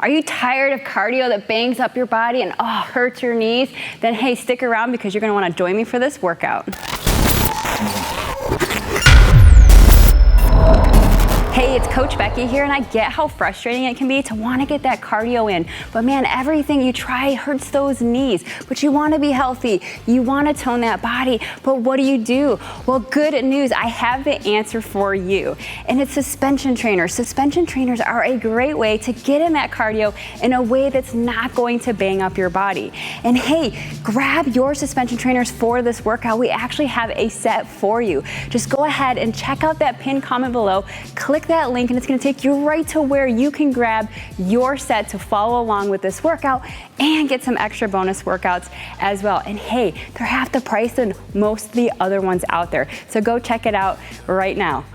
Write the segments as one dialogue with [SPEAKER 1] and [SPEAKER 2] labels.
[SPEAKER 1] Are you tired of cardio that bangs up your body and hurts your knees? Then hey, stick around because you're gonna wanna join me for this workout. Hey, it's Coach Becky here, and I get how frustrating it can be to want to get that cardio in. But man, everything you try hurts those knees. But you want to be healthy. You want to tone that body. But what do? Well, good news. I have the answer for you. And it's suspension trainers. Suspension trainers are a great way to get in that cardio in a way that's not going to bang up your body. And hey, grab your suspension trainers for this workout. We actually have a set for you. Just go ahead and check out that pinned comment below. Click that link and it's going to take you right to where you can grab your set to follow along with this workout and get some extra bonus workouts as well. And hey, they're half the price than most of the other ones out there. So go check it out right now.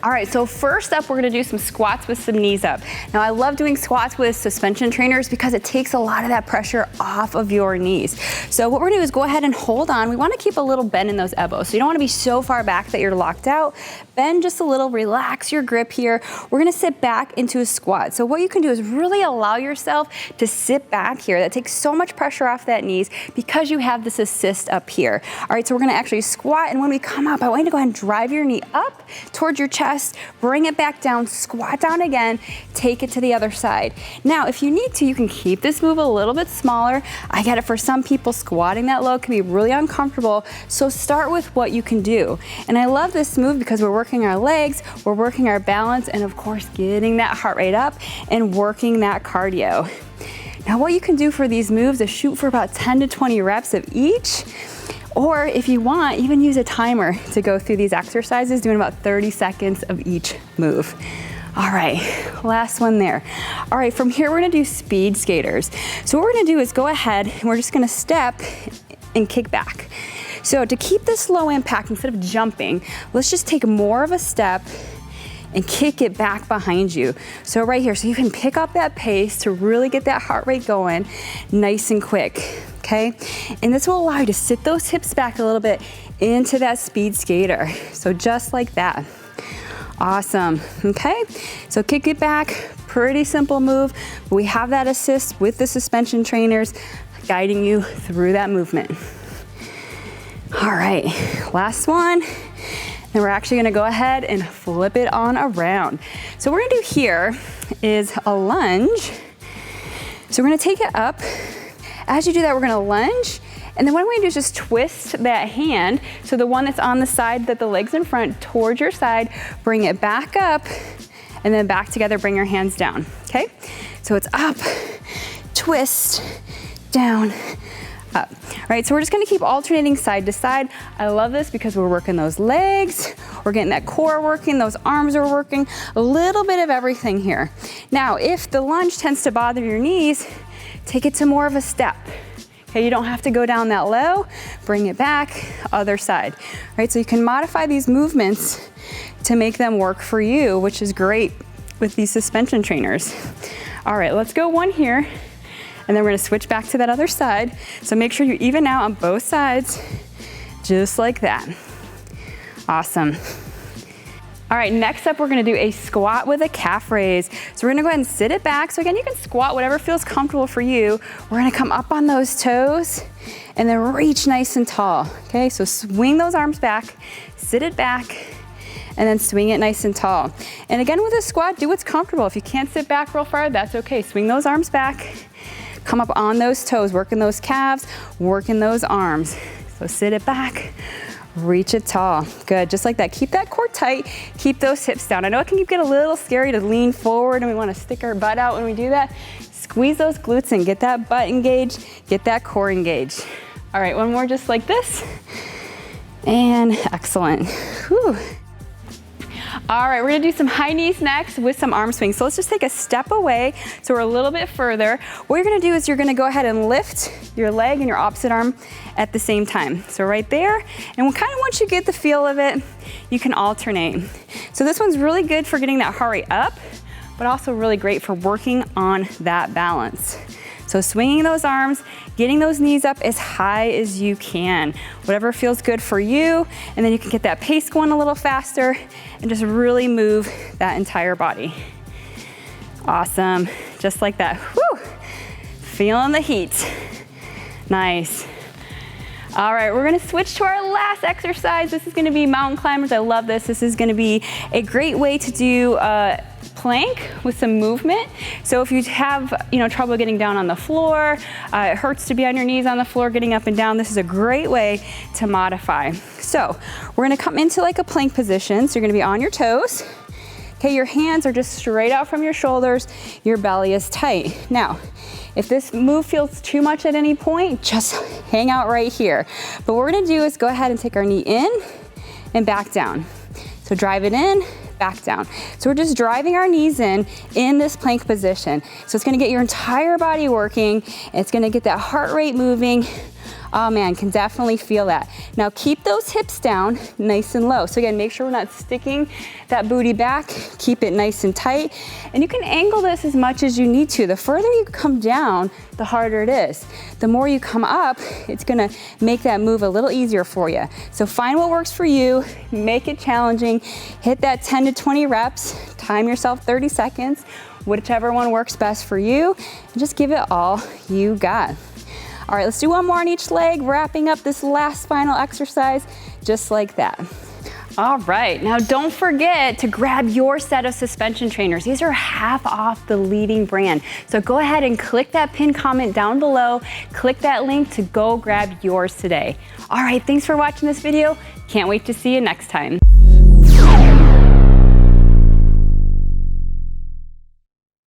[SPEAKER 1] All right, so first up, we're gonna do some squats with some knees up. Now, I love doing squats with suspension trainers because it takes a lot of that pressure off of your knees. So what we're gonna do is go ahead and hold on. We wanna keep a little bend in those elbows. So you don't wanna be so far back that you're locked out. Bend just a little, relax your grip here. We're gonna sit back into a squat. So what you can do is really allow yourself to sit back here. That takes so much pressure off that knees because you have this assist up here. All right, so we're gonna actually squat, and when we come up, I want you to go ahead and drive your knee up towards your chest, bring it back down, squat down again, take it to the other side. Now, if you need to, you can keep this move a little bit smaller. I get it, for some people, squatting that low can be really uncomfortable, so start with what you can do. And I love this move because we're working our legs, we're working our balance, and of course, getting that heart rate up and working that cardio. Now, what you can do for these moves is shoot for about 10 to 20 reps of each. Or if you want, even use a timer to go through these exercises, doing about 30 seconds of each move. All right, last one there. All right, from here, we're gonna do speed skaters. So what we're gonna do is go ahead and we're just gonna step and kick back. So to keep this low impact, instead of jumping, let's just take more of a step and kick it back behind you. So right here, so you can pick up that pace to really get that heart rate going nice and quick, okay? And this will allow you to sit those hips back a little bit into that speed skater. So just like that. Awesome, okay? So kick it back, pretty simple move. We have that assist with the suspension trainers guiding you through that movement. All right, last one. And we're actually gonna go ahead and flip it on around. So what we're gonna do here is a lunge. So we're gonna take it up. As you do that, we're gonna lunge. And then what I'm gonna do is just twist that hand. So the one that's on the side that the leg's in front towards your side, bring it back up, and then back together, bring your hands down, okay? So it's up, twist, down, up. All right, so we're just gonna keep alternating side to side. I love this because we're working those legs, we're getting that core working, those arms are working, a little bit of everything here. Now, if the lunge tends to bother your knees, take it to more of a step. Okay, you don't have to go down that low, bring it back, other side. All right, so you can modify these movements to make them work for you, which is great with these suspension trainers. All right, let's go one here. And then we're gonna switch back to that other side. So make sure you even out on both sides, just like that. Awesome. All right, next up, we're gonna do a squat with a calf raise. So we're gonna go ahead and sit it back. So again, you can squat whatever feels comfortable for you. We're gonna come up on those toes and then reach nice and tall, okay? So swing those arms back, sit it back, and then swing it nice and tall. And again, with a squat, do what's comfortable. If you can't sit back real far, that's okay. Swing those arms back, come up on those toes, working those calves, working those arms. So sit it back, reach it tall. Good, just like that. Keep that core tight, keep those hips down. I know it can get a little scary to lean forward and we wanna stick our butt out when we do that. Squeeze those glutes in, get that butt engaged, get that core engaged. All right, one more just like this. And excellent. Whew. All right, we're gonna do some high knees next with some arm swings. So let's just take a step away so we're a little bit further. What you're gonna do is you're gonna go ahead and lift your leg and your opposite arm at the same time. So right there, and kind of once you get the feel of it, you can alternate. So this one's really good for getting that heart rate up, but also really great for working on that balance. So swinging those arms, getting those knees up as high as you can. Whatever feels good for you, and then you can get that pace going a little faster and just really move that entire body. Awesome, just like that. Woo! Feeling the heat. Nice. All right, we're gonna switch to our last exercise. This is gonna be mountain climbers. I love this. This is gonna be a great way to do plank with some movement. So if you have trouble getting down on the floor, it hurts to be on your knees on the floor, getting up and down, this is a great way to modify. So we're gonna come into like a plank position. So you're gonna be on your toes. Okay, your hands are just straight out from your shoulders. Your belly is tight. Now, if this move feels too much at any point, just hang out right here. But what we're gonna do is go ahead and take our knee in and back down. So drive it in, back down. So we're just driving our knees in this plank position. So it's gonna get your entire body working. It's gonna get that heart rate moving. Oh man, can definitely feel that. Now keep those hips down nice and low. So again, make sure we're not sticking that booty back. Keep it nice and tight. And you can angle this as much as you need to. The further you come down, the harder it is. The more you come up, it's gonna make that move a little easier for you. So find what works for you, make it challenging, hit that 10 to 20 reps, time yourself 30 seconds, whichever one works best for you, and just give it all you got. All right, let's do one more on each leg, wrapping up this last final exercise, just like that. All right, now don't forget to grab your set of suspension trainers. These are half off the leading brand. So go ahead and click that pinned comment down below, click that link to go grab yours today. All right, thanks for watching this video. Can't wait to see you next time.